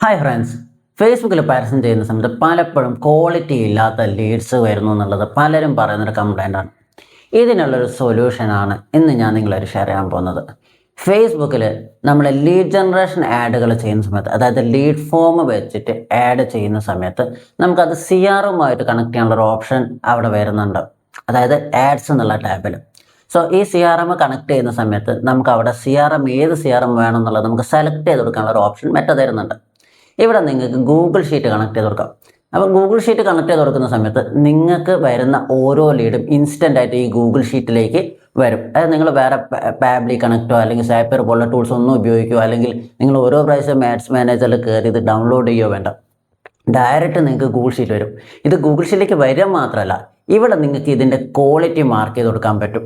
Hi friends, ഫേസ്ബുക്കിൽ പരസ്യം ചെയ്യുന്ന സമയത്ത് പലപ്പോഴും ക്വാളിറ്റി ഇല്ലാത്ത ലീഡ്സ് വരുന്നു എന്നുള്ളത് പലരും പറയുന്നൊരു കംപ്ലൈൻ്റാണ്. ഇതിനുള്ളൊരു സൊല്യൂഷനാണ് ഇന്ന് ഞാൻ നിങ്ങളൊരു ഷെയർ ചെയ്യാൻ പോകുന്നത്. ഫേസ്ബുക്കിൽ നമ്മൾ ലീഡ് ജനറേഷൻ ആഡുകൾ ചെയ്യുന്ന സമയത്ത്, അതായത് ലീഡ് ഫോം വെച്ചിട്ട് ആഡ് ചെയ്യുന്ന സമയത്ത് നമുക്കത് CRM-ആയിട്ട് കണക്ട് ചെയ്യാനുള്ളൊരു ഓപ്ഷൻ അവിടെ വരുന്നുണ്ട്, അതായത് ആഡ്സ് എന്നുള്ള ടാബിൽ. സോ ഈ CRM കണക്ട് ചെയ്യുന്ന സമയത്ത് നമുക്ക് അവിടെ ഏത് CRM വേണം എന്നുള്ളത് നമുക്ക് സെലക്ട് ചെയ്ത് കൊടുക്കാനുള്ള ഒരു ഓപ്ഷൻ തരുന്നുണ്ട്. ഇവിടെ നിങ്ങൾക്ക് ഗൂഗിൾ ഷീറ്റ് കണക്ട് ചെയ്ത് കൊടുക്കാം. അപ്പോൾ ഗൂഗിൾ ഷീറ്റ് കണക്ട് ചെയ്ത് കൊടുക്കുന്ന സമയത്ത് നിങ്ങൾക്ക് വരുന്ന ഓരോ ലീഡും ഇൻസ്റ്റൻ്റ് ആയിട്ട് ഈ ഗൂഗിൾ ഷീറ്റിലേക്ക് വരും. അതായത് നിങ്ങൾ വേറെ പാബ്ലി കണക്റ്റോ അല്ലെങ്കിൽ സാപ്പിയർ പോലുള്ള ടൂൾസ് ഒന്നും ഉപയോഗിക്കുകയോ അല്ലെങ്കിൽ നിങ്ങൾ ഓരോ പ്രാവശ്യം ആഡ്സ് മാനേജറിൽ കയറി ഇത് ഡൗൺലോഡ് ചെയ്യുകയോ വേണ്ട. ഡയറക്റ്റ് നിങ്ങൾക്ക് ഗൂഗിൾ ഷീറ്റ് വരും. ഇത് ഗൂഗിൾ ഷീറ്റിലേക്ക് വരിക മാത്രമല്ല, ഇവിടെ നിങ്ങൾക്ക് ഇതിൻ്റെ ക്വാളിറ്റി മാർക്ക് ചെയ്ത് കൊടുക്കാൻ പറ്റും.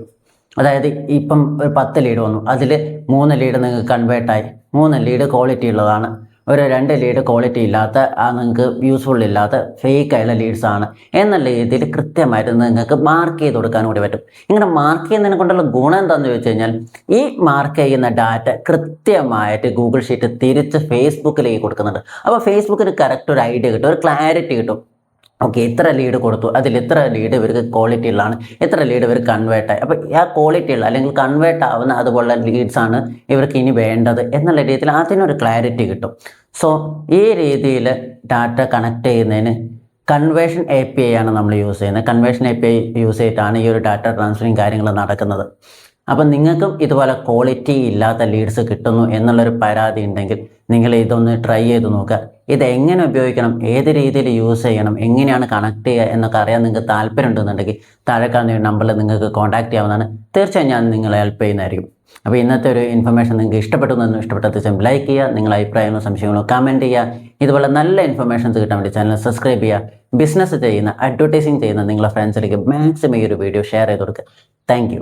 അതായത് ഇപ്പം ഒരു 10 ലീഡ് വന്നു, അതിൽ 3 ലീഡ് നിങ്ങൾക്ക് കൺവേർട്ടായി, 3 ലീഡ് ക്വാളിറ്റി ഉള്ളതാണ്, ഒരു 2 ലീഡ് ക്വാളിറ്റി ഇല്ലാത്ത നിങ്ങൾക്ക് യൂസ്ഫുൾ ഇല്ലാത്ത ഫേക്ക് ആയുള്ള ലീഡ്സാണ് എന്നുള്ള രീതിയിൽ കൃത്യമായിട്ട് നിങ്ങൾക്ക് മാർക്ക് ചെയ്ത് കൊടുക്കാൻ കൂടി പറ്റും. ഇങ്ങനെ മാർക്ക് ചെയ്യുന്നതിനെ കൊണ്ടുള്ള ഗുണം എന്താണെന്ന് ചോദിച്ചു കഴിഞ്ഞാൽ, ഈ മാർക്ക് ചെയ്യുന്ന ഡാറ്റ കൃത്യമായിട്ട് ഗൂഗിൾ ഷീറ്റ് തിരിച്ച് ഫേസ്ബുക്കിലേക്ക് കൊടുക്കുന്നുണ്ട്. അപ്പോൾ ഫേസ്ബുക്കിന് കറക്റ്റ് ഒരു ഐഡിയ കിട്ടും, ഒരു ക്ലാരിറ്റി കിട്ടും. ഓക്കെ, ഇത്ര ലീഡ് കൊടുത്തു, അതിൽ ഇത്ര ലീഡ് ഇവർക്ക് ക്വാളിറ്റി ഉള്ളതാണ്, ഇത്ര ലീഡ് ഇവർ കൺവേർട്ടായി. അപ്പോൾ ആ ക്വാളിറ്റി ഉള്ള അല്ലെങ്കിൽ കൺവേർട്ട് ആവുന്ന അതുപോലുള്ള ലീഡ്സാണ് ഇവർക്ക് ഇനി വേണ്ടത് എന്നുള്ള രീതിയിൽ അതിനൊരു ക്ലാരിറ്റി കിട്ടും. സോ ഈ രീതിയിൽ ഡാറ്റ കണക്ട് ചെയ്യുന്നതിന് കൺവേർഷൻ API ആണ് നമ്മൾ യൂസ് ചെയ്യുന്നത്. കൺവേർഷൻ API യൂസ് ചെയ്തിട്ടാണ് ഈ ഒരു ഡാറ്റ ട്രാൻസ്ഫറിങ് കാര്യങ്ങൾ നടക്കുന്നത്. അപ്പം നിങ്ങൾക്കും ഇതുപോലെ ക്വാളിറ്റി ഇല്ലാത്ത ലീഡ്സ് കിട്ടുന്നു എന്നുള്ളൊരു പരാതി ഉണ്ടെങ്കിൽ നിങ്ങൾ ഇതൊന്ന് ട്രൈ ചെയ്ത് നോക്കുക. ഇത് എങ്ങനെ ഉപയോഗിക്കണം, ഏത് രീതിയിൽ യൂസ് ചെയ്യണം, എങ്ങനെയാണ് കണക്ട് ചെയ്യുക എന്നൊക്കെ അറിയാൻ നിങ്ങൾക്ക് താല്പര്യം ഉണ്ടെന്നുണ്ടെങ്കിൽ താഴെ കാണുന്ന നമ്പറിൽ നിങ്ങൾക്ക് കോൺടാക്ട് ചെയ്യാവുന്നതാണ്. തീർച്ചയായും ഞാൻ നിങ്ങളെ ഹെൽപ്പ് ചെയ്യുന്നതായിരിക്കും. അപ്പോൾ ഇന്നത്തെ ഒരു ഇൻഫർമേഷൻ നിങ്ങൾക്ക് ഇഷ്ടപ്പെട്ട തീർച്ചയായും ലൈക്ക് ചെയ്യുക, നിങ്ങളുടെ അഭിപ്രായങ്ങളോ സംശയങ്ങളോ കമൻറ്റ് ചെയ്യുക. ഇതുപോലെ നല്ല ഇൻഫർമേഷൻസ് കിട്ടാൻ വേണ്ടി ചാനൽ സബ്സ്ക്രൈബ് ചെയ്യുക. ബിസിനസ് ചെയ്യുന്ന, അഡ്വർടൈസിങ് ചെയ്യുന്ന നിങ്ങളുടെ ഫ്രണ്ട്സിലേക്ക് മാക്സിമം ഈ ഒരു വീഡിയോ ഷെയർ ചെയ്ത് കൊടുക്കുക. താങ്ക്